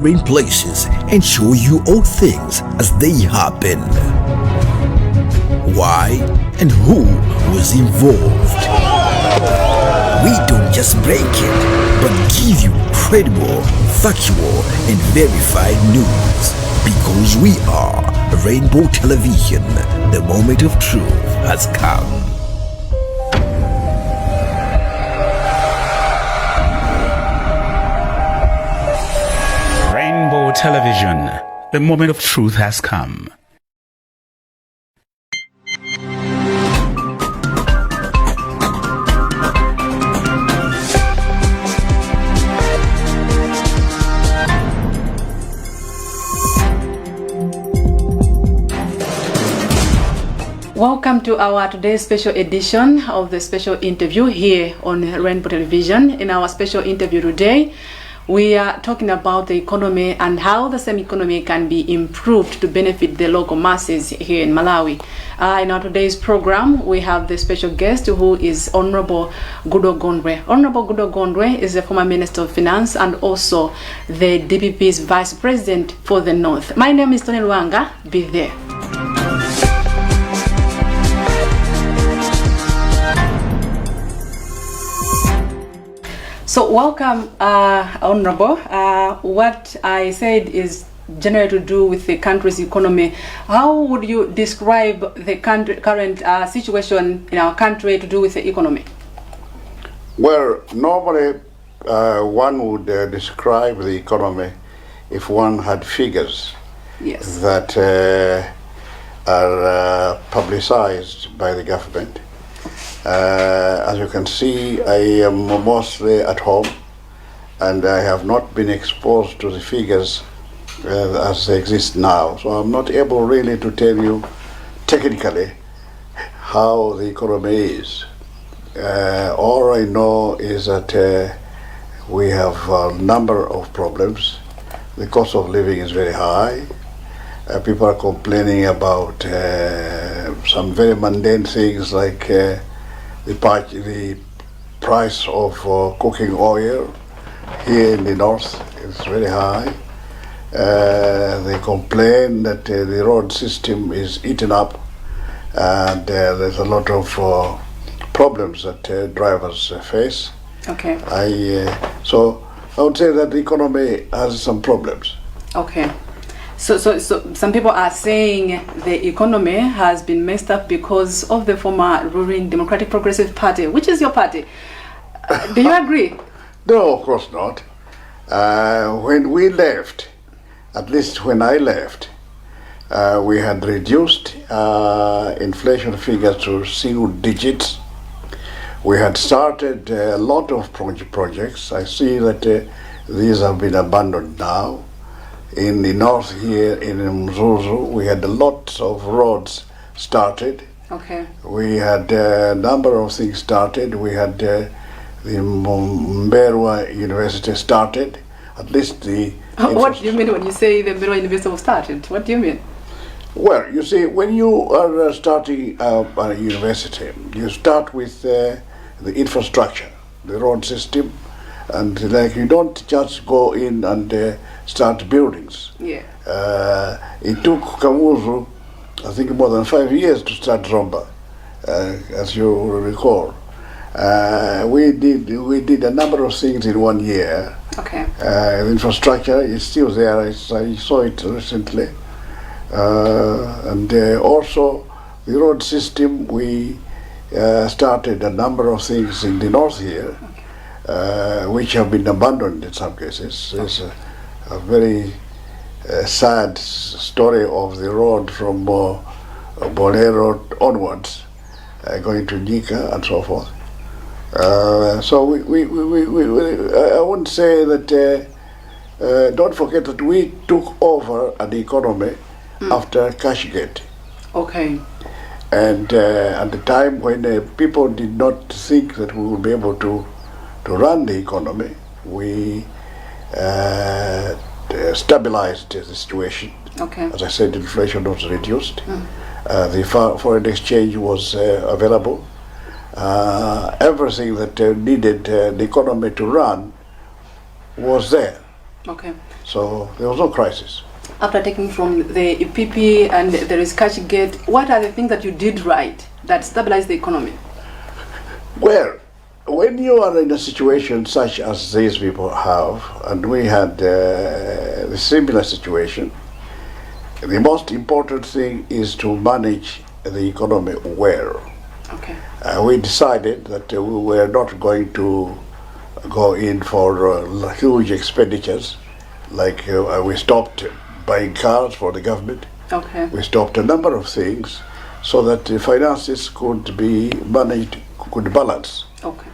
in places and show you all things as they happen. Why and who was involved. We don't just break it, but give you credible, factual, and verified news. Because we are Rainbow Television, the moment of truth has come. Rainbow Television, the moment of truth has come. Welcome to our today's special edition of the special interview here on Rainbow Television. In our special interview today, we are talking about the economy and how the same economy can be improved to benefit the local masses here in Malawi. In our today's program, we have the special guest who is Honorable Goodall Gondwe. Honorable Goodall Gondwe is the former Minister of Finance and also the DPP's Vice President for the North. My name is Tony Luanga. Be there. So welcome, Honorable. What I said is generally to do with the country's economy. How would you describe the current situation in our country to do with the economy? Well, normally one would describe the economy if one had figures Yes. that are publicized by the government. As you can see, I am mostly at home and I have not been exposed to the figures as they exist now. So I'm not able really to tell you technically how the economy is. All I know is that we have a number of problems. The cost of living is very high. People are complaining about some very mundane things like the price of cooking oil here in the north is very high. They complain that the road system is eaten up and there's a lot of problems that drivers face. Okay. So I would say that the economy has some problems. Okay. So some people are saying the economy has been messed up because of the former ruling Democratic Progressive Party, which is your party. Do you agree? No, of course not. When we left, at least when I left, we had reduced inflation figures to single digits. We had started a lot of projects. I see that these have been abandoned now. In the north here in Mzuzu, we had a lot of roads started. Okay. We had a number of things started. We had the Mberwa University started. At least the... What do you mean when you say the Mberwa University was started? What do you mean? Well, you see, when you are starting a university, you start with the infrastructure, the road system, and like you don't just go in and start buildings. Yeah. It took Kamuzu, I think, more than 5 years to start Romba, as you will recall. We did a number of things in 1 year. Okay. The infrastructure is still there. I saw it recently. And also the road system, we started a number of things in the north here, which have been abandoned in some cases. There's a very sad story of the road from Bolero onwards, going to Nika and so forth. So I wouldn't say that, don't forget that we took over the economy after Cashgate. Okay. And at the time when people did not think that we would be able to run the economy, we stabilized the situation. Okay. As I said, inflation was reduced. The foreign exchange was available. Everything that needed the economy to run was there. Okay. So there was no crisis. After taking from the EPP and there is cash gate, what are the things that you did right that stabilized the economy? Well, when you are in a situation such as these people have, and we had a similar situation, the most important thing is to manage the economy well. Okay. We decided that we were not going to go in for huge expenditures, like we stopped buying cars for the government. Okay. We stopped a number of things so that the finances could be managed, could balance. Okay.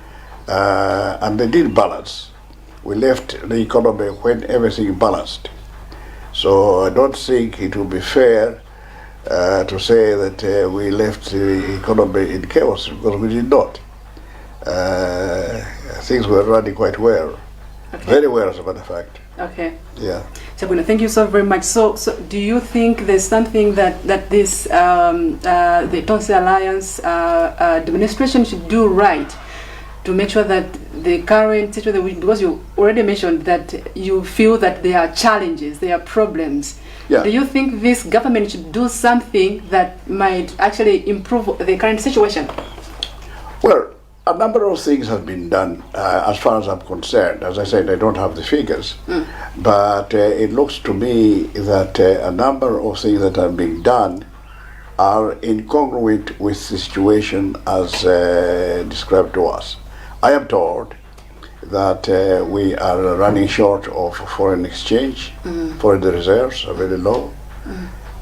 And they did balance. We left the economy when everything balanced. So I don't think it would be fair to say that we left the economy in chaos, because we did not. Things were running quite well, Okay. very well, as a matter of fact. Okay. Yeah. Sabuna, thank you so very much. So do you think there's something that this the Tonsi Alliance administration should do right to make sure that the current situation, because you already mentioned that you feel that there are challenges, there are problems. Yeah. Do you think this government should do something that might actually improve the current situation? Well, a number of things have been done as far as I'm concerned. As I said, I don't have the figures, but it looks to me that a number of things that are being done are incongruent with the situation as described to us. I am told that we are running short of foreign exchange, foreign reserves are very low.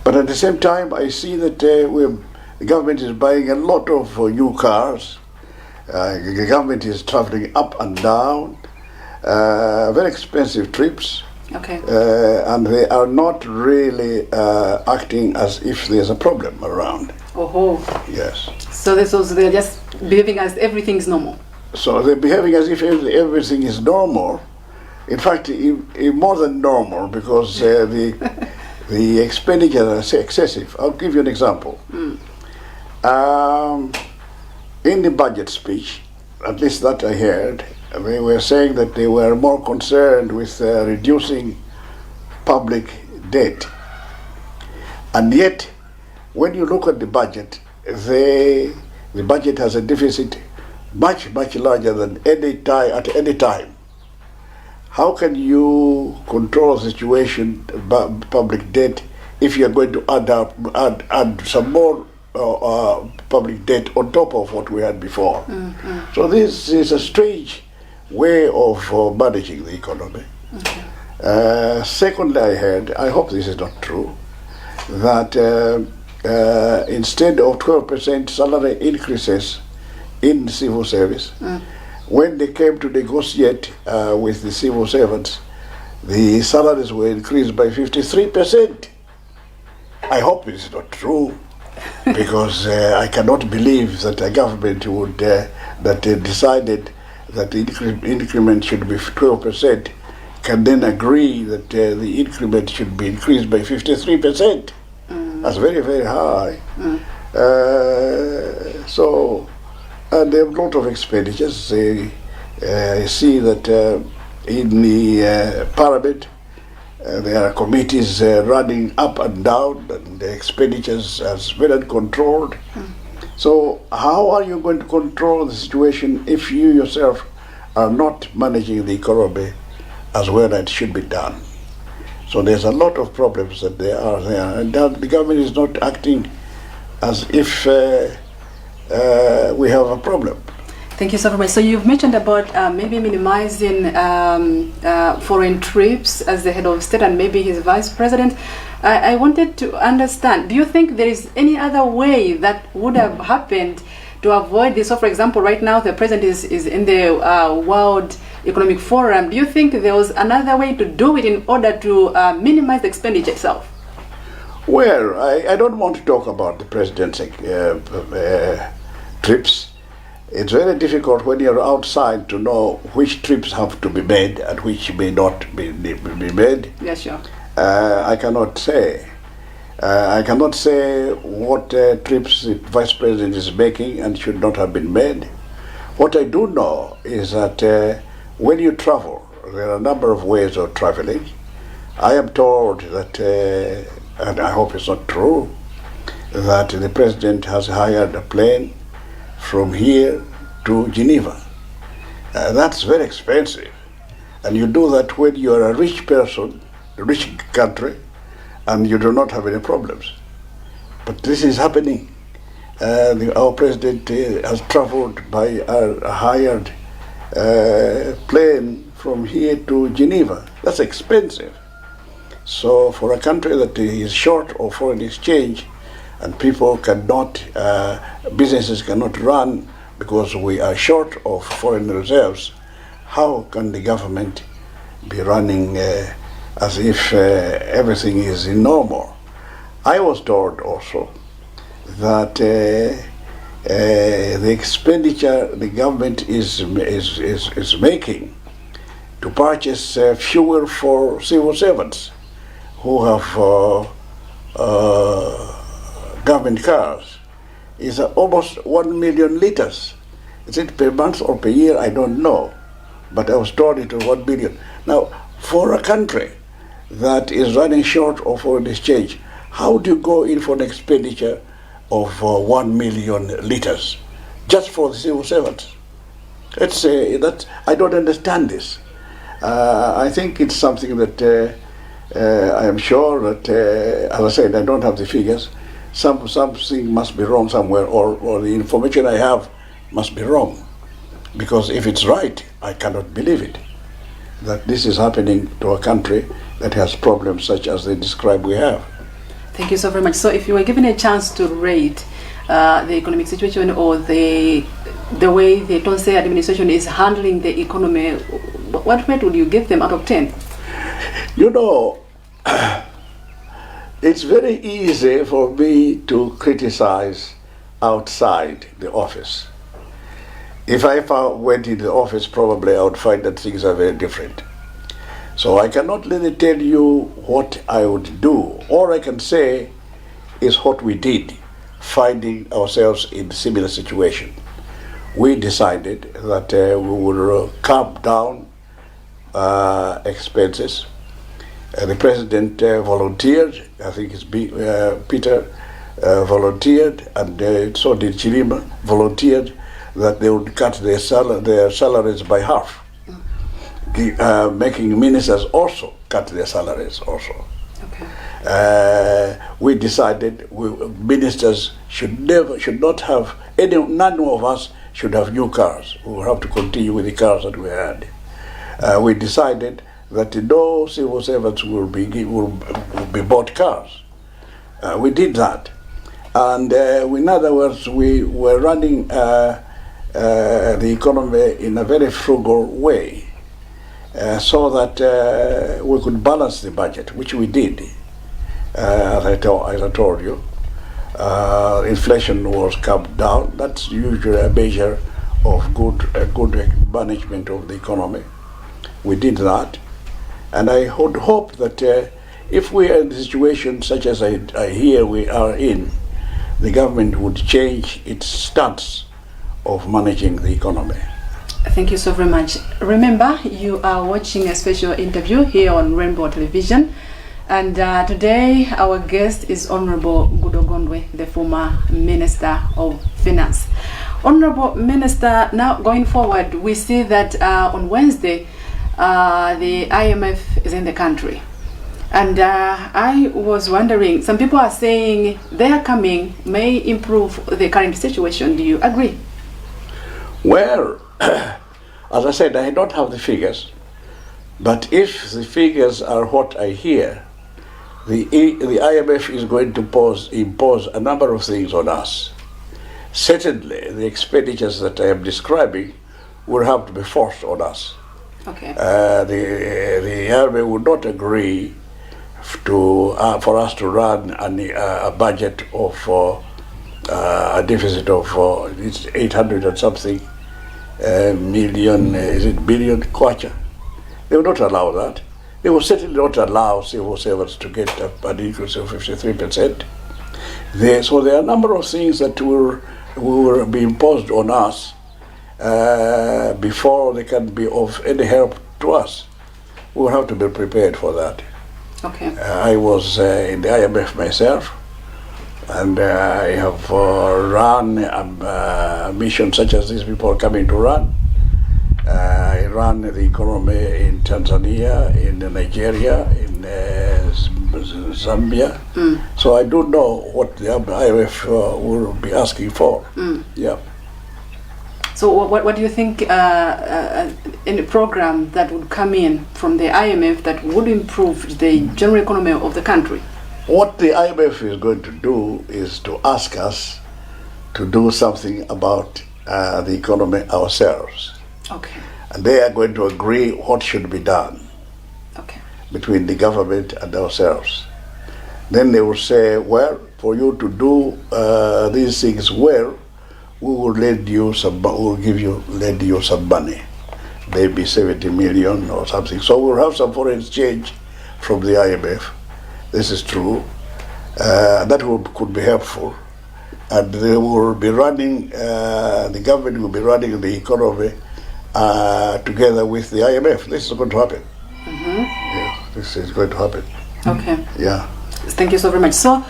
But at the same time, I see that the government is buying a lot of new cars. The government is traveling up and down, very expensive trips. Okay. And they are not really acting as if there's a problem around. Oh. Yes. So they're just behaving as everything is normal. So they're behaving as if everything is normal. In fact, more than normal, because the expenditure is excessive. I'll give you an example. In the budget speech, at least that I heard, they were saying that they were more concerned with reducing public debt. And yet, when you look at the budget, the budget has a deficit much larger than at any time. How can you control the situation, public debt, if you're going to add some more public debt on top of what we had before? So this is a strange way of managing the economy. Secondly, I heard, I hope this is not true, that instead of 12% salary increases in civil service, when they came to negotiate with the civil servants, the salaries were increased by 53%. I hope this is not true, because I cannot believe that a government would that decided that the increment should be 12% can then agree that the increment should be increased by 53%. That's very high. And there are a lot of expenditures. I see that in the Parliament there are committees running up and down, and the expenditures are very uncontrolled. So how are you going to control the situation if you yourself are not managing the economy as well as it should be done? So there's a lot of problems that they are there, and the government is not acting as if we have a problem. Thank you so very much. So you've mentioned about maybe minimizing foreign trips as the head of state and maybe his vice president. I wanted to understand, do you think there is any other way that would have happened to avoid this? So for example, right now the president is in the World Economic Forum. Do you think there was another way to do it in order to minimize the expenditure itself? Well, I don't want to talk about the president's trips. It's very difficult when you're outside to know which trips have to be made and which may not be made. Yes, sure. I cannot say. I cannot say what trips the vice president is making and should not have been made. What I do know is that when you travel, there are a number of ways of traveling. I am told that, and I hope it's not true, that the president has hired a plane from here to Geneva. That's very expensive. And you do that when you are a rich person, a rich country, and you do not have any problems. But this is happening. Our president has traveled by a hired plane from here to Geneva. That's expensive. So for a country that is short of foreign exchange and people cannot, businesses cannot run because we are short of foreign reserves, how can the government be running as if everything is normal? I was told also that the expenditure the government is making to purchase fuel for civil servants who have government cars is almost 1 million liters. Is it per month or per year? I don't know. But I was told it was 1 billion. Now, for a country that is running short of foreign exchange, how do you go in for an expenditure of 1 million liters just for the civil servants? That I don't understand this. I think it's something that I am sure that, as I said, I don't have the figures. Something must be wrong somewhere, or the information I have must be wrong. Because if it's right, I cannot believe it, that this is happening to a country that has problems such as they describe we have. Thank you so very much. So if you were given a chance to rate the economic situation or the way the Tonse administration is handling the economy, what rate would you give them out of 10? You know, it's very easy for me to criticize outside the office. If I went in the office, probably I would find that things are very different. So I cannot really tell you what I would do. All I can say is what we did, finding ourselves in a similar situation. We decided that we would cut down expenses. The president volunteered, I think it's Peter volunteered, and so did Chirima, volunteered that they would cut their salaries by half. Making ministers also cut their salaries also. Okay. We decided ministers should not have none of us should have new cars. We will have to continue with the cars that we had. We decided that no civil servants will be bought cars. We did that, and in other words, we were running the economy in a very frugal way. So that we could balance the budget, which we did, as I told you. Inflation was cut down. That's usually a measure of good management of the economy. We did that, and I would hope that if we are in a situation such as I hear we are in, the government would change its stance of managing the economy. Thank you so very much. Remember, you are watching a special interview here on Rainbow Television, and today our guest is Honorable Goodall Gondwe, the former Minister of Finance. Honorable Minister, now going forward, we see that on Wednesday the IMF is in the country, and I was wondering, some people are saying their coming may improve the current situation. Do you agree? Well, as I said, I don't have the figures, but if the figures are what I hear, the IMF is going to impose a number of things on us. Certainly, the expenditures that I am describing will have to be forced on us. Okay. The IMF would not agree for us to run a budget of a deficit of it's 800 and something million, is it billion kwacha? They will not allow that. They will certainly not allow civil servants to get an increase of 53%. So there are a number of things that will be imposed on us before they can be of any help to us. we will have to be prepared for that. Okay. I was in the IMF myself, and I have run a mission such as these people are coming to run. I ran the economy in Tanzania, in Nigeria, in Zambia. So I do know what the IMF will be asking for. Yeah. So what do you think in a program that would come in from the IMF that would improve the general economy of the country? What the IMF is going to do is to ask us to do something about the economy ourselves. Okay. And they are going to agree what should be done between the government and ourselves. Then they will say, well, for you to do these things well, we will lend you some money, maybe 70 million or something. So we'll have some foreign exchange from the IMF. This is true. That could be helpful. And they will be running, the government will be running the economy together with the IMF. This is going to happen. Yes, this is going to happen. Okay. Yeah. Thank you so very much. So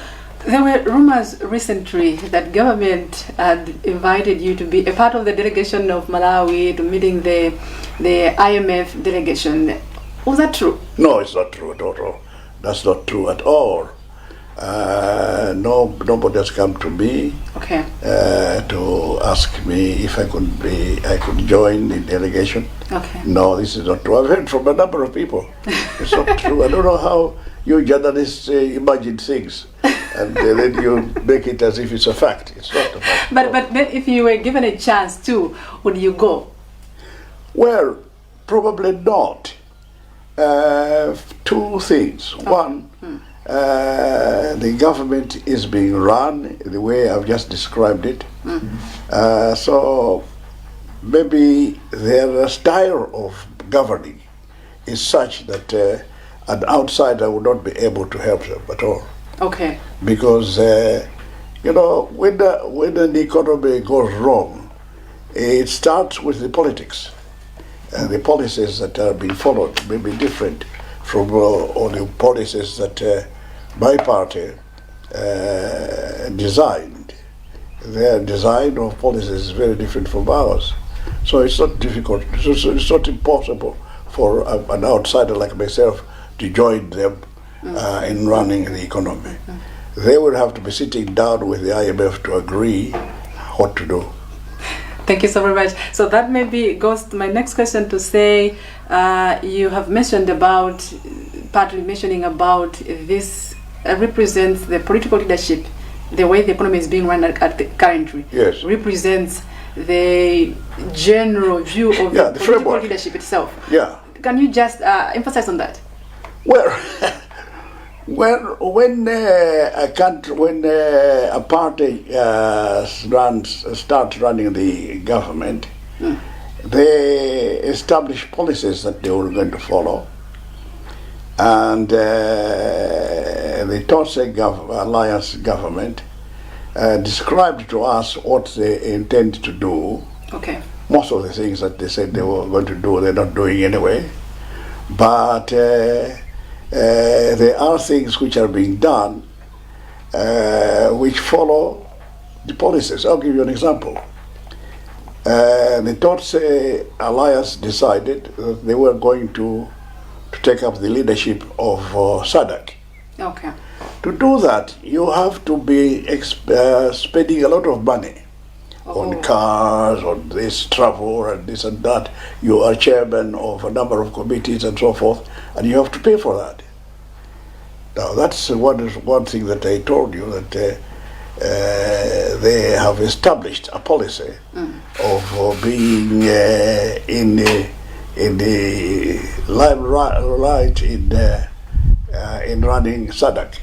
there were rumors recently that government had invited you to be a part of the delegation of Malawi to meeting the IMF delegation. Was that true? No, it's not true at all. That's not true at all. Nobody has come to me to ask me if I could join the delegation. Okay. No, this is not true. I've heard from a number of people. It's not true. I don't know how you journalists imagine things, and then you make it as if it's a fact. It's not a fact. But then if you were given a chance to, would you go? Well, probably not. Two things. One, the government is being run the way I've just described it. So maybe their style of governing is such that an outsider would not be able to help them at all. Okay. Because when the economy goes wrong, it starts with the politics. And the policies that are being followed may be different from all the policies that my party designed. Their design of policies is very different from ours. So it's not difficult, it's not impossible for an outsider like myself to join them in running the economy. They will have to be sitting down with the IMF to agree what to do. Thank you so very much. So that maybe goes to my next question to say, you have mentioned about, partly mentioning about this represents the political leadership, the way the economy is being run currently. Yes. Represents the general view of the political framework. Leadership itself. Yeah. Can you just emphasize on that? Well, when a country, when a party starts running the government, they establish policies that they were going to follow, and the Tosse Alliance government described to us what they intend to do. Okay. Most of the things that they said they were going to do, they're not doing anyway. But there are things which are being done which follow the policies. I'll give you an example. The Tosse Alliance decided that they were going to take up the leadership of SADC. Okay. To do that, you have to be spending a lot of money on cars, on this travel, and this and that. You are chairman of a number of committees and so forth, and you have to pay for that. Now, that's one thing that I told you, that they have established a policy of being in the limelight in running SADC.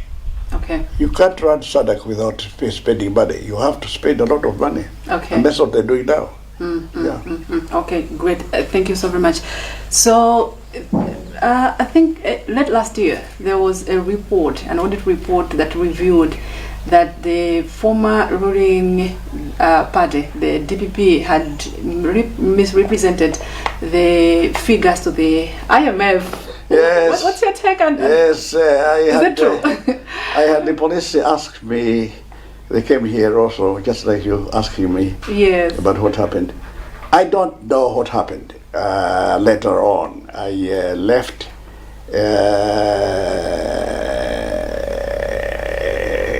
Okay. You can't run SADC without spending money. You have to spend a lot of money. Okay. And that's what they're doing now. Okay, great. Thank you so very much. So, I think late last year there was a report, an audit report that reviewed that the former ruling party, the DPP, had misrepresented the figures to the IMF Yes. What's your take on that? Yes, Is it true? I had the police ask me. They came here also, just like you asking me Yes. about what happened. I don't know what happened later on. I left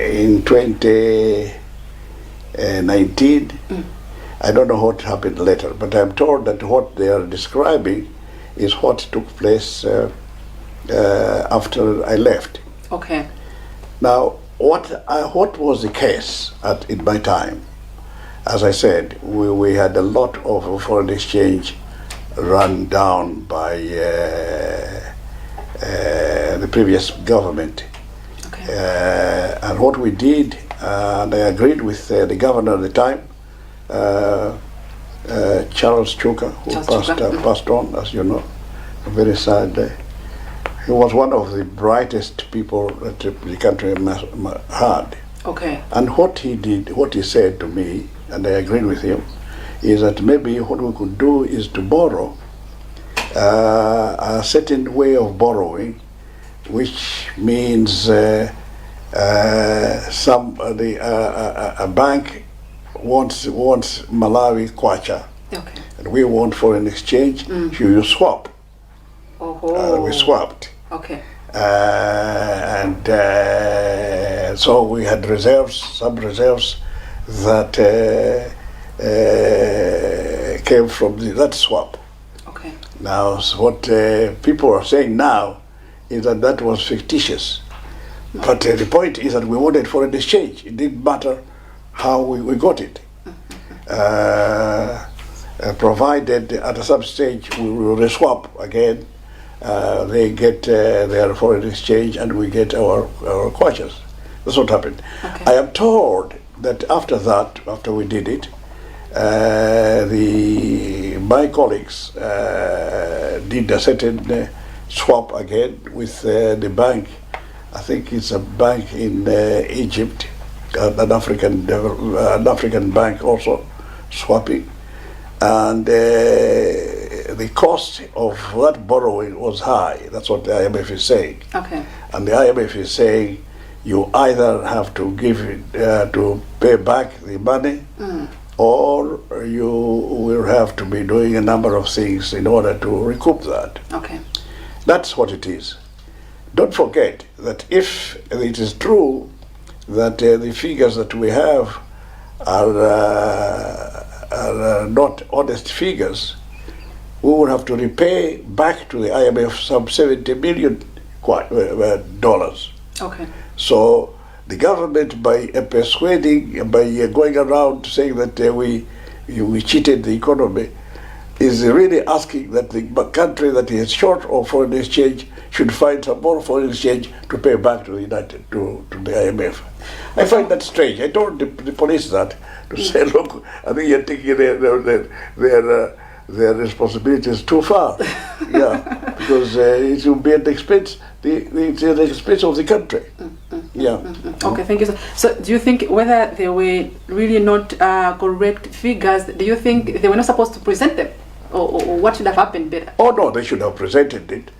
in 2019. I don't know what happened later, but I'm told that what they are describing is what took place after I left. Okay. Now, what was the case in my time? As I said, we had a lot of foreign exchange run down by the previous government. Okay. And what we did, and I agreed with the governor at the time, Charles Chuka, who passed on, as you know, a very sad day. He was one of the brightest people that the country had. Okay. And what he did, what he said to me, and I agreed with him, is that maybe what we could do is to borrow a certain way of borrowing, which means a bank wants Malawi kwacha, Okay. and we want foreign exchange. So you swap. We swapped. Okay. So we had reserves, some reserves that came from that swap. Okay. Now, so what people are saying now is that was fictitious. But the point is that we wanted foreign exchange. It didn't matter how we got it. Provided at some stage we will reswap again. They get their foreign exchange and we get our kwachas. That's what happened. Okay. I am told that after that, after we did it, my colleagues did a certain swap again with the bank. I think it's a bank in Egypt, an African bank also swapping, and the cost of that borrowing was high. That's what the IMF is saying. Okay. And the IMF is saying you either have to give it to pay back the money, or you will have to be doing a number of things in order to recoup that. Okay. That's what it is. Don't forget that if it is true that the figures that we have are not honest figures, we will have to repay back to the IMF some $70 million. Okay. So the government, by persuading, by going around saying that we cheated the economy, is really asking that the country that is short of foreign exchange should find some more foreign exchange to pay back to the IMF. I find that strange. I told the police that to say, look, I think you're taking their responsibilities too far. Yeah, because it will be at the expense, the expense of the country. Yeah. Okay, thank you. So do you think whether they were really not correct figures, do you think they were not supposed to present them? Or what should have happened better? Oh no, they should have presented it.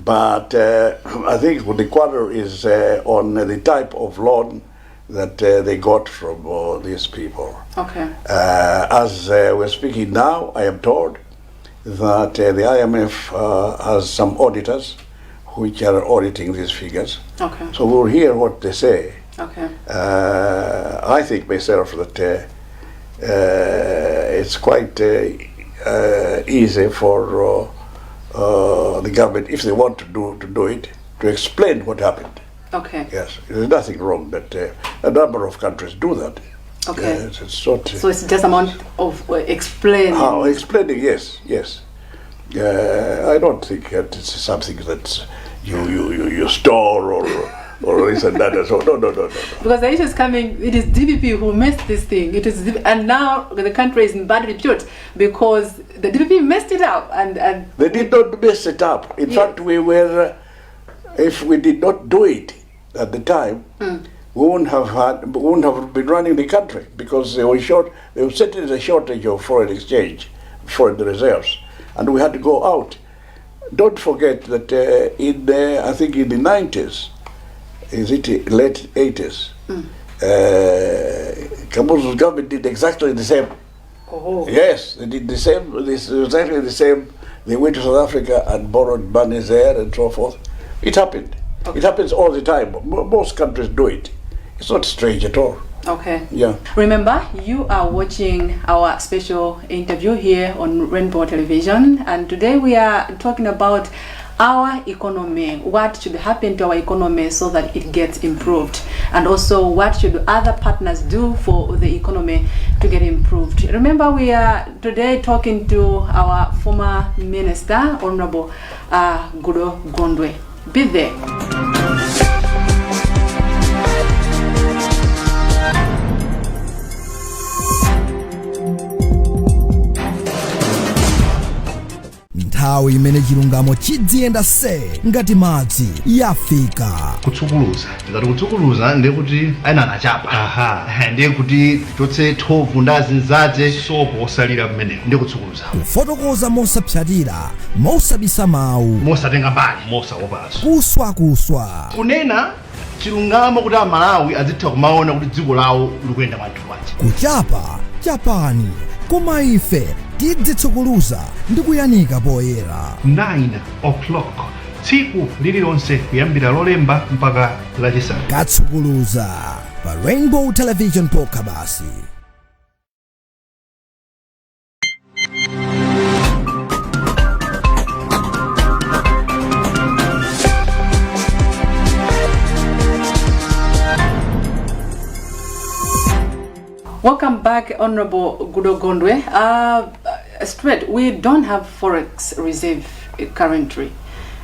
But I think the quarrel is on the type of loan that they got from these people. Okay. As we're speaking now, I am told that the IMF has some auditors which are auditing these figures. Okay. So we'll hear what they say. Okay. I think myself that it's quite easy for the government, if they want to do it, to explain what happened. Okay. Yes, there's nothing wrong that a number of countries do that. Okay. It's not, So it's just a amount of explaining. how explaining? Yes. I don't think that it's something that you store or this and that. So no. Because the issue is coming, it is DPP who messed this thing. And now the country is in bad repute because the DPP messed it up. And They did not mess it up. In fact, we were, if we did not do it at the time, we wouldn't have been running the country because they were short. There was certainly a shortage of foreign exchange, foreign reserves, and we had to go out. don't forget that I think in the 90s, is it late 80s, Kamuzu's government did exactly the same. Oh. Yes, they did the same, exactly the same. They went to South Africa and borrowed money there and so forth. It happened. Okay. It happens all the time. Most countries do it. It's not strange at all. Okay. Yeah. Remember, you are watching our special interview here on Rainbow Television, and today we are talking about our economy. What should happen to our economy so that it gets improved, and also what should other partners do for the economy to get improved. Remember, we are today talking to our former minister, Honorable Goodall Gondwe. Be there. nthawi imene chilungamo chidziyenda se ngati madzi yafika kutsukuluza ngati kutsukuluza ndiye kuti aina anachapa ndiye kuti tichotse thovu ndi azinzake sopo osalira mmeneko ndiye kutsukuluza kufotokoza mosapsatira mosabisa mawu mosatenga mbali mosaopaso kuswa kunena chilungamo kuti Amalawi azitha kumaona kuti dziko lawo likuyenda mwathuwachi kuchapa chapani koma ife tidzitsukuluza ndi kuyanika poyera 9 o'clock tsiku lililonse kuyambira lolemba mpaka lachisanu katsukuluza pa Rainbow Television pokabasi. Welcome back, Honorable Goodall Gondwe. Straight, we don't have forex reserve currently,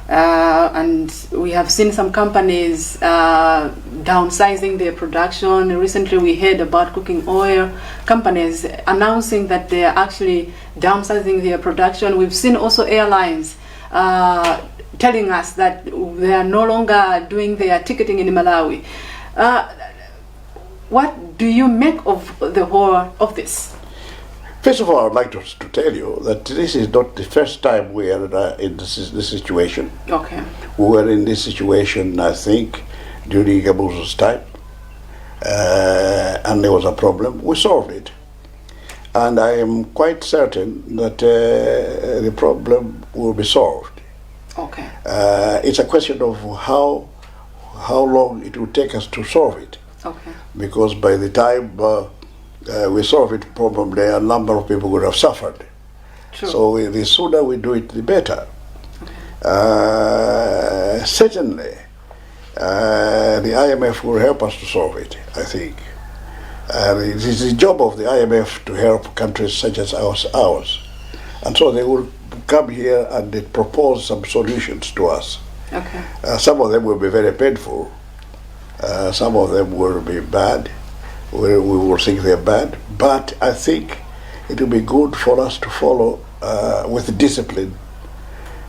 and we have seen some companies downsizing their production. Recently, we heard about cooking oil companies announcing that they are actually downsizing their production. We've seen also airlines telling us that they are no longer doing their ticketing in Malawi. What do you make of the whole of this? First of all, I'd like to tell you that this is not the first time we are in this situation. Okay. We were in this situation, I think, during Gabuzo's time, and there was a problem. We solved it. And I am quite certain that the problem will be solved. Okay. It's a question of how long it will take us to solve it. Okay. Because by the time we solve it, probably a number of people would have suffered. True. So the sooner we do it, the better. Okay. Certainly, the IMF will help us to solve it, I think. It is the job of the IMF to help countries such as ours. And so they will come here and they propose some solutions to us. Okay. Some of them will be very painful. Some of them will be bad. We will think they're bad. But I think it will be good for us to follow with discipline,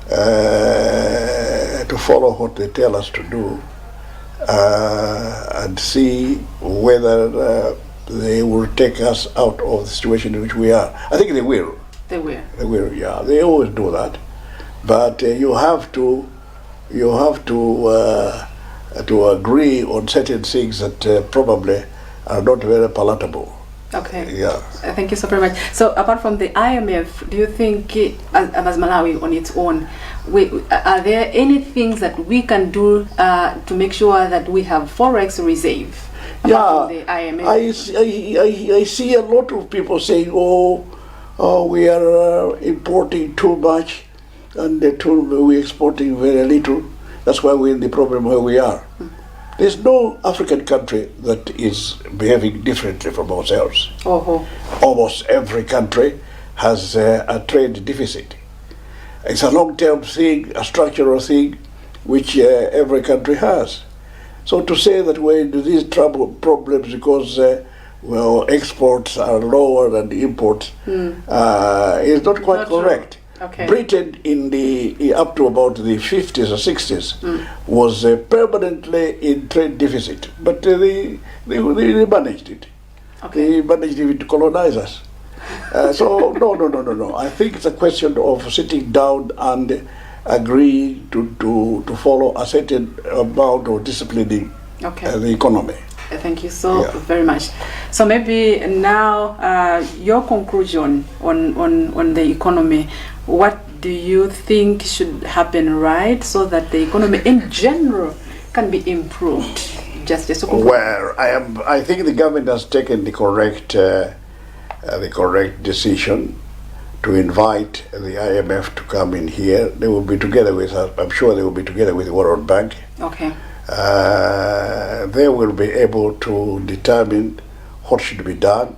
to follow what they tell us to do, and see whether they will take us out of the situation in which we are. I think they will. They will. They will, yeah. They always do that. But you have to agree on certain things that probably are not very palatable. Okay. Yeah. Thank you so very much. So apart from the IMF, do you think as Malawi on its own, are there any things that we can do to make sure that we have forex reserve? Apart from the IMF? I see a lot of people saying, oh, we are importing too much and we're exporting very little. That's why we're in the problem where we are. There's no African country that is behaving differently from ourselves. Oh. Almost every country has a trade deficit. It's a long-term thing, a structural thing, which every country has. So to say that we're into these problems because exports are lower than the imports is not quite correct. Okay. Britain in the up to about the 50s or 60s was permanently in trade deficit, but they managed it. Okay. They managed even to colonize us. So no. I think it's a question of sitting down and agree to follow a certain amount of disciplining the economy. Thank you so very much. So maybe now your conclusion on the economy. What do you think should happen, right, so that the economy in general can be improved? Just to conclude. Well, I think the government has taken the correct decision to invite the IMF to come in here. They will be together with us. I'm sure they will be together with the World Bank. Okay. They will be able to determine what should be done,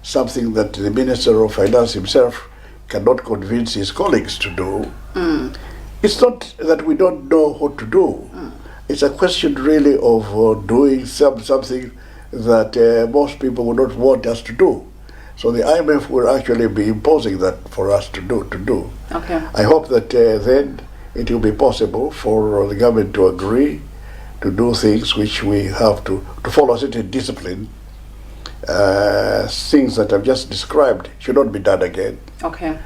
something that the Minister of Finance himself cannot convince his colleagues to do. It's not that we don't know what to do. It's a question really of doing something that most people would not want us to do. So the IMF will actually be imposing that for us to do. Okay. I hope that then it will be possible for the government to agree to do things which we have to follow a certain discipline. Things that I've just described should not be done again. Okay.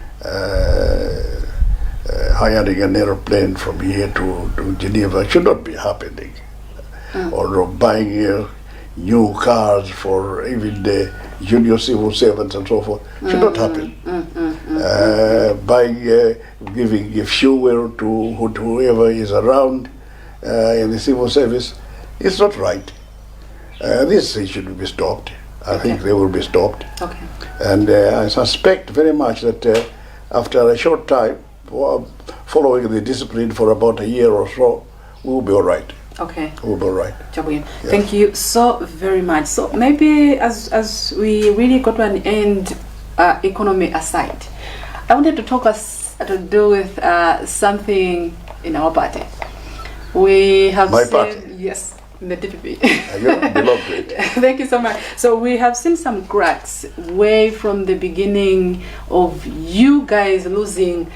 Hiring an aeroplane from here to Geneva should not be happening. Or buying new cars for even the junior civil servants and so forth should not happen. Giving fuel to whoever is around in the civil service is not right. This should be stopped. I think they will be stopped. Okay. And I suspect very much that after a short time, following the discipline for about a year or so, we will be all right. Okay. We will be all right. Thank you so very much. So maybe as we really got to an end, economy aside, I wanted to to do with something in our party. We have My seen, party? Yes, in the DPP. I belong to it. Thank you so much. So we have seen some cracks way from the beginning of you guys losing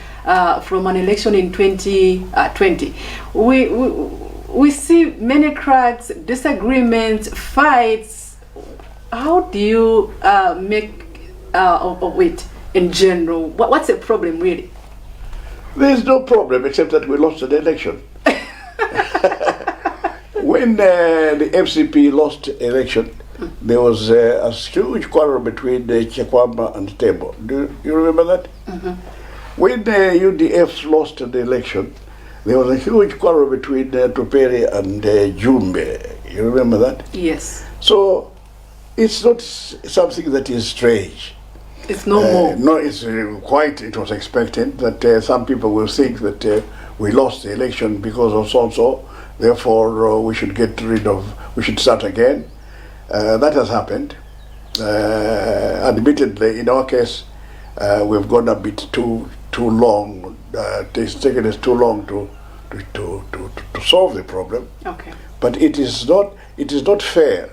from an election in 2020. We see many cracks, disagreements, fights. How do you make of it in general? What's the problem really? There is no problem except that we lost the election. When the FCP lost the election, there was a huge quarrel between Chakwamba and Tembo. Do you remember that? When the UDF lost the election, there was a huge quarrel between Tupere and Jumbe. You remember that? Yes. So it's not something that is strange. It's normal. No, it's it was expected that some people will think that we lost the election because of so-and-so, therefore we should we should start again. That has happened. Admittedly, in our case, we've gone a bit too long. It's taken us too long to solve the problem. Okay. But it is not fair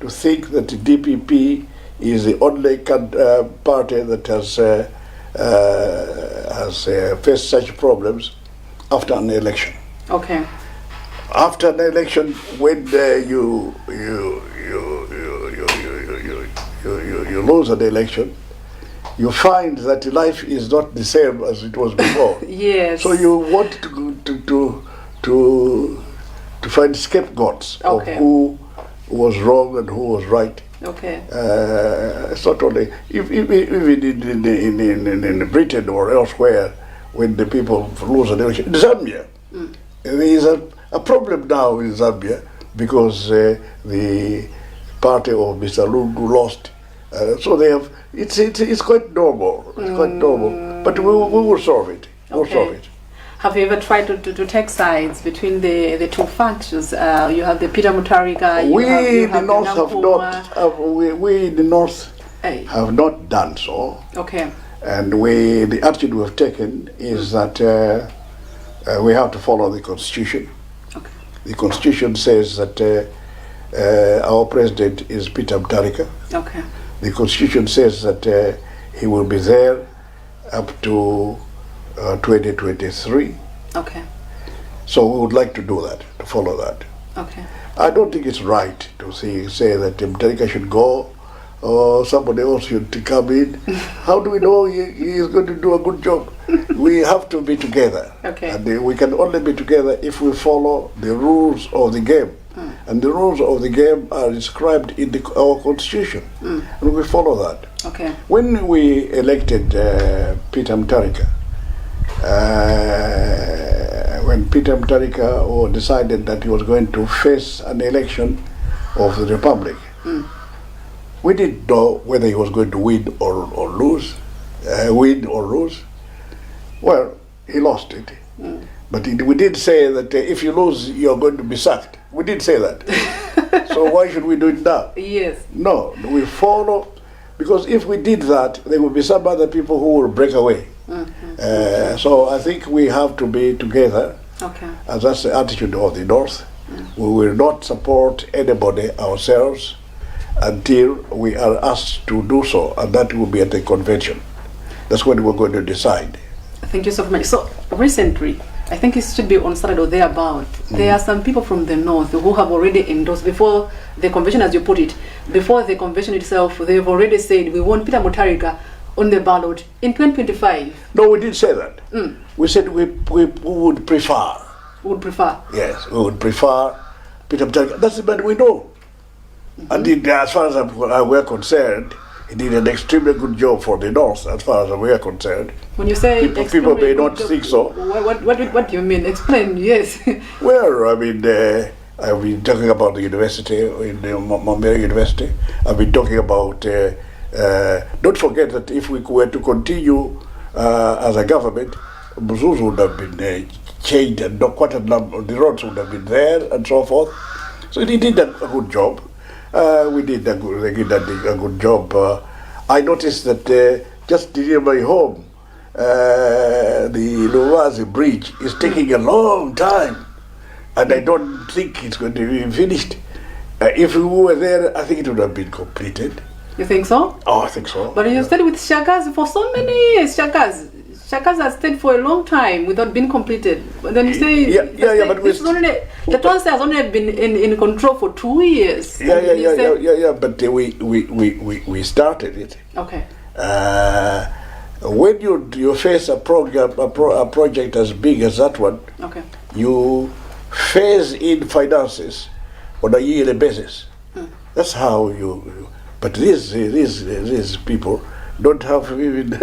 to think that the DPP is the only party that has faced such problems after an election. Okay. After an election, when you lose an election, you find that life is not the same as it was before. Yes. So you want to find scapegoats of who was wrong and who was right. Okay. It's not only even in Britain or elsewhere when the people lose an election. In Zambia, there is a problem now in Zambia because the party of Mr. Lungu lost. So they have. It's quite normal. It's quite normal. But we will solve it. We'll solve it. Have you ever tried to take sides between the two factions? You have the Peter Mutharika. We in the North have not. We in the North have not done so. Okay. And the attitude we have taken is that we have to follow the Constitution. Okay. The Constitution says that our president is Peter Mutharika. Okay. The Constitution says that he will be there up to 2023. Okay. So we would like to do that, to follow that. Okay. I don't think it's right to say that Mutharika should go or somebody else should come in. How do we know he is going to do a good job? We have to be together. Okay. And we can only be together if we follow the rules of the game. And the rules of the game are described in our constitution. And we follow that. Okay. When we elected Peter Mutharika, when Peter Mutharika decided that he was going to face an election of the Republic, we didn't know whether he was going to win or lose. Well, he lost it. But we did say that if you lose, you're going to be sacked. We did say that. So why should we do it now? Yes. No, we follow, because if we did that, there will be some other people who will break away. So I think we have to be together. Okay. And that's the attitude of the North. We will not support anybody ourselves until we are asked to do so, and that will be at the convention. That's when we're going to decide. Thank you so much. So recently, I think it should be on Saturday or thereabout, there are some people from the North who have already endorsed before the convention, as you put it, before the convention itself, they've already said we want Peter Mutharika on the ballot in 2025. No, we didn't say that. We said we would prefer. Would prefer. Yes, we would prefer Peter Mutharika. That's the man we know. And as far as we're concerned, he did an extremely good job for the North, as far as we are concerned. When you say people may not think so. What do you mean? Explain. Yes. Well, I mean, I've been talking about the university, in Mumbai University. I've been talking about. Don't forget that if we were to continue as a government, Mzuzu would have been changed, and quite a number of the roads would have been there, and so forth. So he did a good job. We did a good job. I noticed that just near my home, the Luwazi Bridge is taking a long time, and I don't think it's going to be finished. If we were there, I think it would have been completed. You think so? Oh, I think so. But you stayed with Shakazi for so many years. Shakazi has stayed for a long time without being completed. But then you say, but the Tonse has only been in control for 2 years. But we started it. Okay. When you face a project as big as that one, okay, you phase in finances on a yearly basis. That's how you. But these people don't have even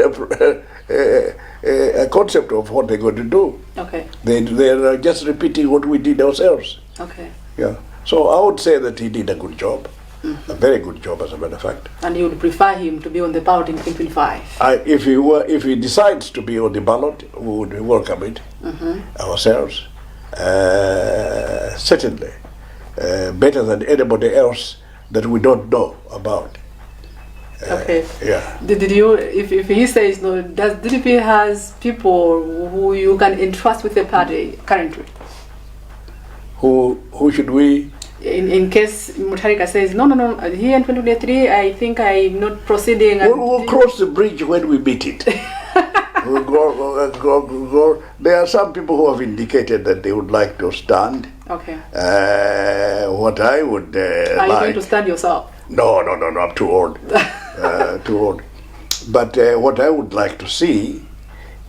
a concept of what they're going to do. Okay. They're just repeating what we did ourselves. Okay. Yeah. So I would say that he did a good job, a very good job, as a matter of fact. And you would prefer him to be on the ballot in 2025? If he decides to be on the ballot, we would welcome it ourselves. Certainly, better than anybody else that we don't know about. Okay. Yeah. Did you, if he says no, does DDP has people who you can entrust with the party currently? Who should we? In case Mutharika says no, here in 2023, I think I'm not proceeding. We'll cross the bridge when we meet it. We'll go. There are some people who have indicated that they would like to stand. Okay. What I would are you going to stand yourself? No, I'm too old. Too old. But what I would like to see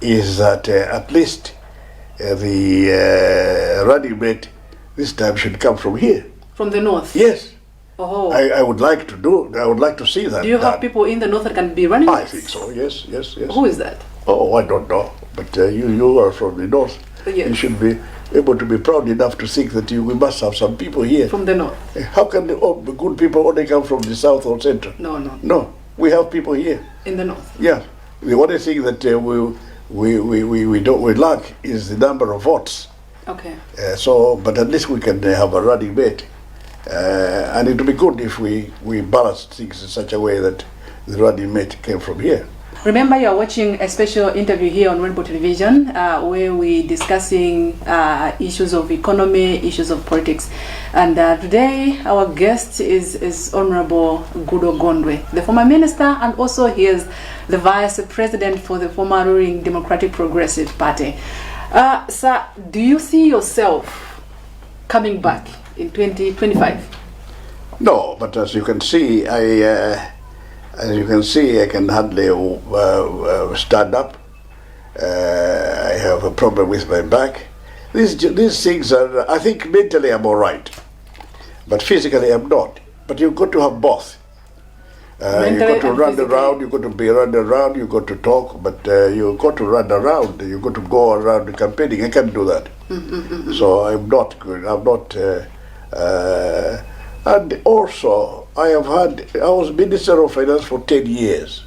is that at least the running mate this time should come from here. From the North? Yes. Oh. I would like to see that. Do you have people in the North that can be running? I think so, yes. Who is that? Oh, I don't know. But you are from the North. Yes. You should be able to be proud enough to think that we must have some people here. From the North? How can the good people only come from the South or Central? No, we have people here. In the North? Yeah. The only thing that we lack is the number of votes. Okay. But at least we can have a running mate. And it would be good if we balanced things in such a way that the running mate came from here. Remember, you are watching a special interview here on Rainbow Television where we're discussing issues of economy, issues of politics. And today, our guest is Honorable Goodall Gondwe, the former minister, and also he is the vice president for the former ruling Democratic Progressive Party. Sir, do you see yourself coming back in 2025? No, but as you can see, I can hardly stand up. I have a problem with my back. These things are, I think mentally I'm all right, but physically I'm not. But you've got to have both. You've got to run around, you've got to be run around, you've got to talk, but you've got to run around, you've got to go around campaigning. I can't do that. So I'm not good. I'm not. And also, I was Minister of Finance for 10 years.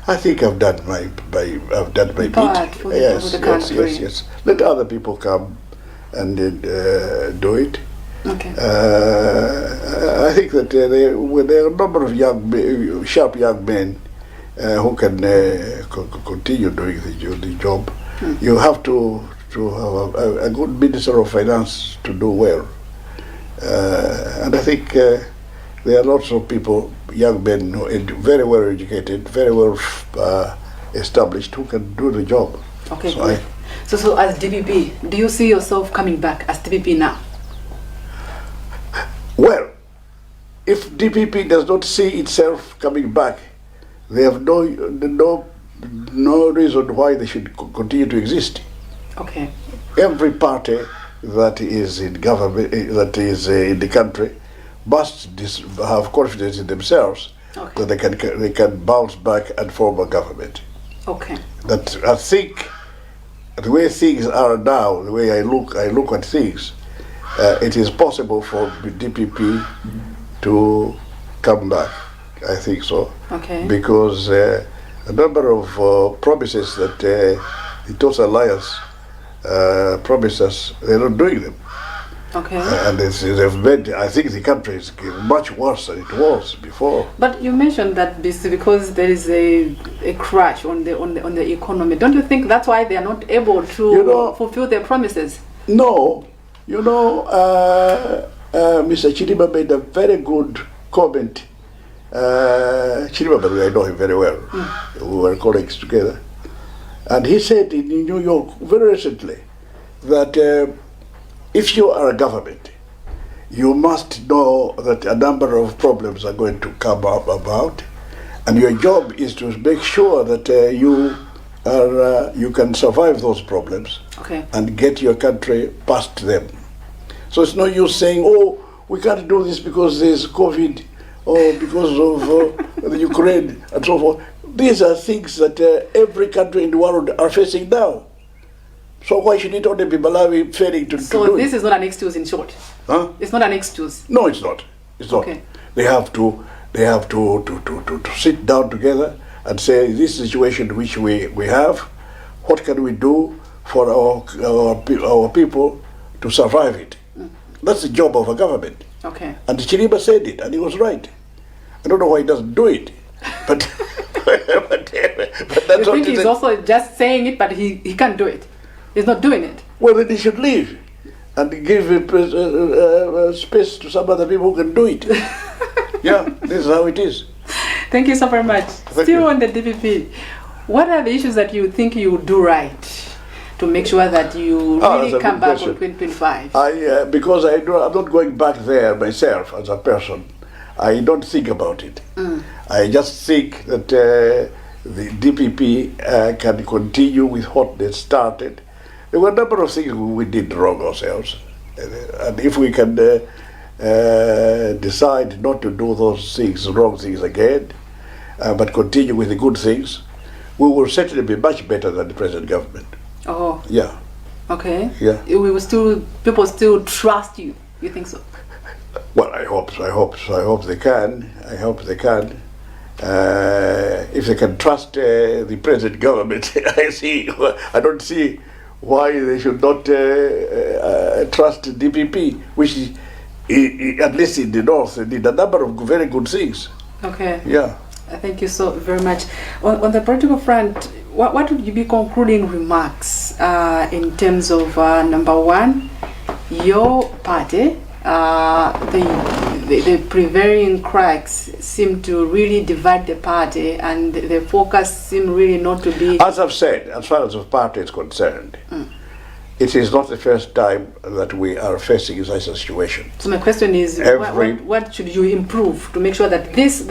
I think I've done my bit. Yes. Let other people come and do it. Okay. I think that there are a number of sharp young men who can continue doing the job. You have to have a good Minister of Finance to do well. And I think there are lots of people, young men, who are very well educated, very well established, who can do the job. Okay. So as DPP, do you see yourself coming back as DPP now? Well, if DPP does not see itself coming back, they have no reason why they should continue to exist. Okay. Every party that is in government, that is in the country, must have confidence in themselves that they can bounce back and form a government. Okay. That I think the way things are now, the way I look at things, it is possible for DPP to come back. I think so. Okay. Because a number of promises that the Total Alliance promised us, they're not doing them. Okay. And they've made, I think the country is much worse than it was before. But you mentioned that this is because there is a crash on the economy. Don't you think that's why they are not able to fulfill their promises? No. Mr. Chiriba made a very good comment. Chiriba, by the way, I know him very well. We were colleagues together. And he said in New York very recently that if you are a government, you must know that a number of problems are going to come up about, and your job is to make sure that you can survive those problems and get your country past them. So it's no use saying, oh, we can't do this because there's COVID or because of the Ukraine and so forth. These are things that every country in the world are facing now. So why should it only be Malawi failing to do it? So this is not an excuse, in short. Huh? It's not an excuse. No, it's not. It's not. Okay. They have to sit down together and say, this situation which we have, what can we do for our people to survive it? That's the job of a government. Okay. And Chiriba said it, and he was right. I don't know why he doesn't do it, but but that's you think he's also just saying it, but he can't do it. He's not doing it. Well, then he should leave and give space to some other people who can do it. Yeah, this is how it is. Thank you so very much. Thank Still you. on the DPP, what are the issues that you think you would do right to make sure that you really come back on 2025? Because I'm not going back there myself as a person. I don't think about it. I just think that the DPP can continue with what they started. There were a number of things we did wrong ourselves. And if we can decide not to do those things, wrong things again, but continue with the good things, we will certainly be much better than the present government. Oh. Yeah. Okay. Yeah. People still trust you. You think so? Well, I hope so. I hope they can. I hope they can. If they can trust the present government, I don't see why they should not trust DPP, which at least in the north did a number of very good things. Okay. Yeah. Thank you so very much. On the political front, what would you be concluding remarks in terms of number one, your party? The prevailing cracks seem to really divide the party, and the focus seem really not to be. As I've said, as far as the party is concerned, it is not the first time that we are facing such a situation. So my question is, what should you improve to make sure that this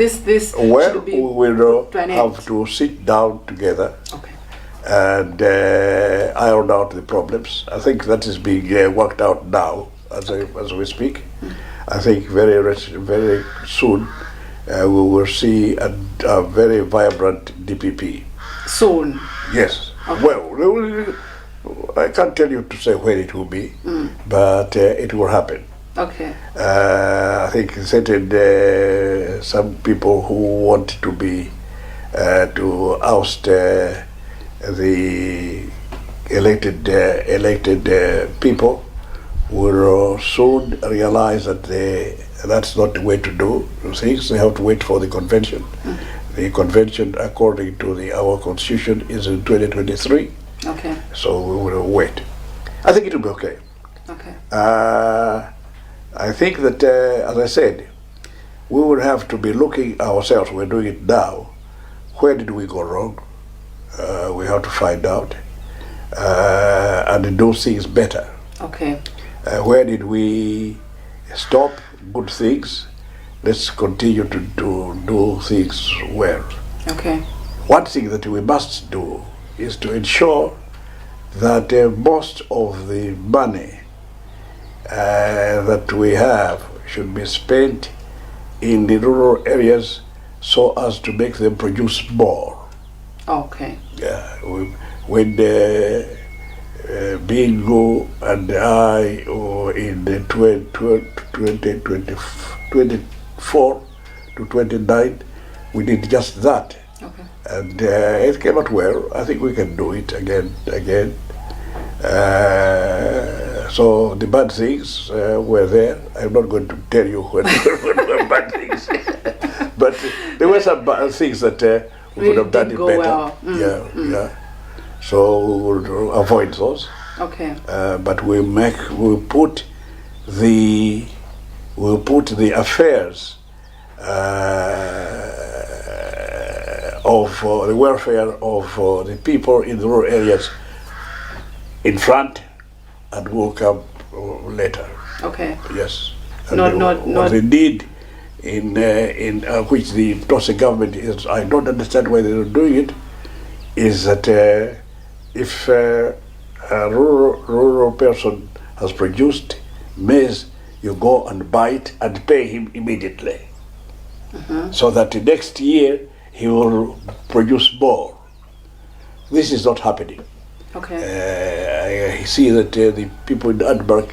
well, should be we will to an have end? to sit down together and ironed out the problems. I think that is being worked out now as we speak. I think very soon we will see a very vibrant DPP. Soon? Yes. Okay. Well, I can't tell you to say when it will be, but it will happen. Okay. I think certain some people who want to be to oust the elected people will soon realize that that's not the way to do things. They have to wait for the convention. The convention, according to our constitution, is in 2023. Okay. So we will wait. I think it will be okay. Okay. I think that, as I said, we will have to be looking ourselves. We're doing it now. Where did we go wrong? We have to find out and do things better. Okay. Where did we stop good things? Let's continue to do things well. Okay. One thing that we must do is to ensure that most of the money that we have should be spent in the rural areas so as to make them produce more. Okay. Yeah, when Bingo and I were in the 2024 to 29, we did just that. Okay. And it came out well. I think we can do it again. So the bad things were there. I'm not going to tell you what were bad things, but there were some bad things that we could have done it better. Well. Yeah. So we will avoid those. Okay. But we put the affairs of the welfare of the people in the rural areas in front, and will come later. Okay. Yes. Not. What they did in which the Tosse government is, I don't understand why they're doing it, is that if a rural person has produced maize, you go and buy it and pay him immediately, so that the next year he will produce more. This is not happening. Okay. I see that the people in Admark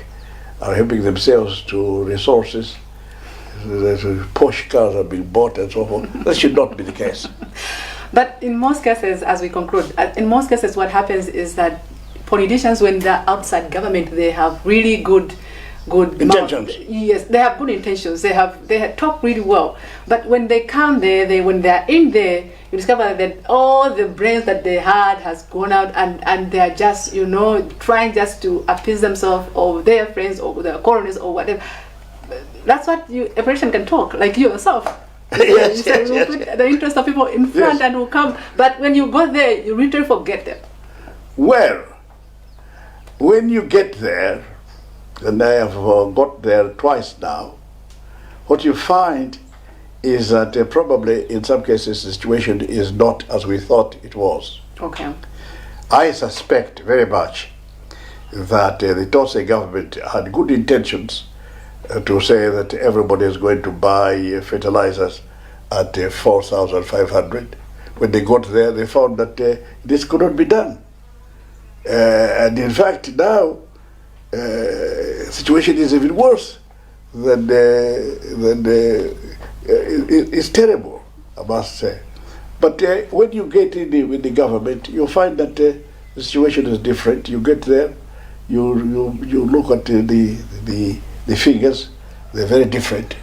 are helping themselves to resources. The posh cars are being bought and so forth. That should not be the case. But in most cases, as we conclude, in most cases what happens is that politicians, when they're outside government, they have really good intentions. Yes, they have good intentions. They talk really well. But when they come there, when they're in there, you discover that all the brains that they had has gone out, and they're just, trying just to appease themselves or their friends or their colonies or whatever. That's what a politician can talk, like you yourself. Yes. Put the interest of people in front and will come. But when you go there, you literally forget them. Well, when you get there, and I have got there twice now, what you find is that probably in some cases the situation is not as we thought it was. Okay. I suspect very much that the Tosse government had good intentions to say that everybody is going to buy fertilizers at 4,500. When they got there, they found that this could not be done. And in fact, now the situation is even worse than it's terrible, I must say. But when you get in with the government, you find that the situation is different. You get there, you look at the figures; they're very different.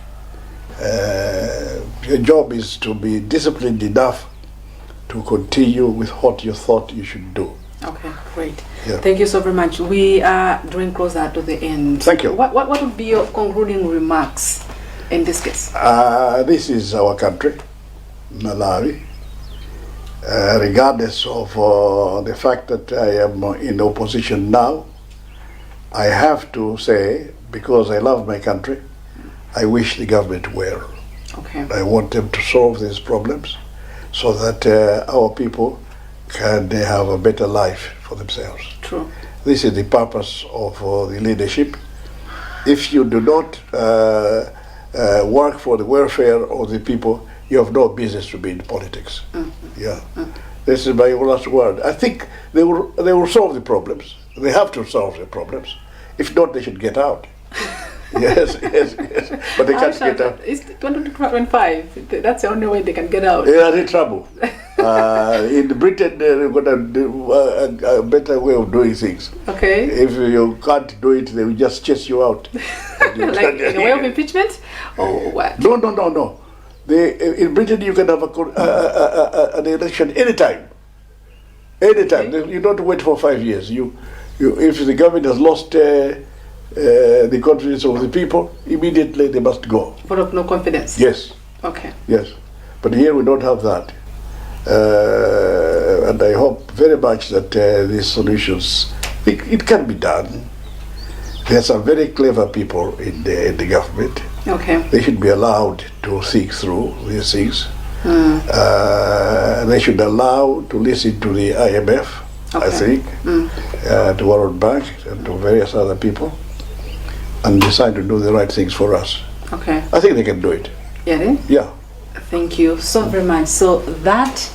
Your job is to be disciplined enough to continue with what you thought you should do. Okay, great. Yeah. Thank you so very much. We are drawing closer to the end. Thank you. What would be your concluding remarks in this case? This is our country, Malawi. Regardless of the fact that I am in opposition now, I have to say, because I love my country, I wish the government well. Okay. I want them to solve these problems so that our people can they have a better life for themselves. True. This is the purpose of the leadership. If you do not work for the welfare of the people, you have no business to be in politics. Yeah, this is my last word. I think they will solve the problems. They have to solve the problems. If not, they should get out. yes. But they can't get out. It's 2025. That's the only way they can get out. They are in trouble. In Britain, they've got a better way of doing things. Okay. If you can't do it, they will just chase you out. Like in a way of impeachment, or what? No. In Britain, you can have an election anytime. Anytime. Okay. You don't wait for 5 years. If the government has lost the confidence of the people, immediately they must go. Vote of no confidence. Yes. Okay. Yes. But here we don't have that. And I hope very much that these solutions, it can be done. There are some very clever people in the government. Okay. They should be allowed to think through these things. They should allow to listen to the IMF, I think, to World Bank and to various other people, and decide to do the right things for us. Okay. I think they can do it. Yeah. Yeah. Thank you so very much. So that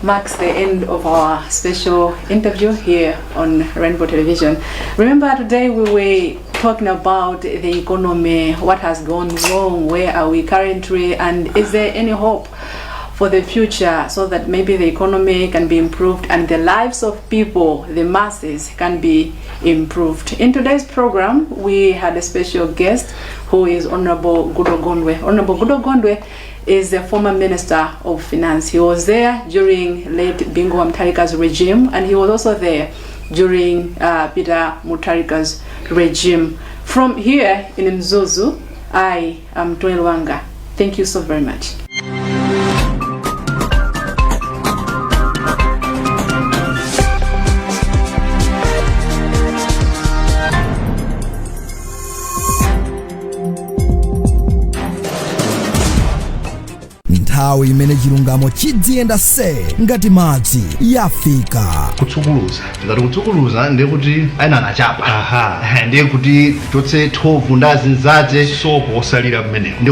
marks the end of our special interview here on Rainbow Television. Remember, today we were talking about the economy, what has gone wrong, where are we currently, and is there any hope for the future so that maybe the economy can be improved and the lives of people, the masses, can be improved. In today's program, we had a special guest who is Honorable Goodall Gondwe. Honorable Goodall Gondwe is the former Minister of Finance. He was there during late Bingu wa Mutharika's regime, and he was also there during Peter Mutharika's regime. From here in Mzuzu, I am Tony Luanga. Thank you so very much. nthawi imene chilungamo chidziyenda se ngati madzi yafika. kutsukuluza ngati kutsukuluza ndiye kuti aina anachapa ndiye kuti chotse thovu ndazinzate sopo osalira pamenepo.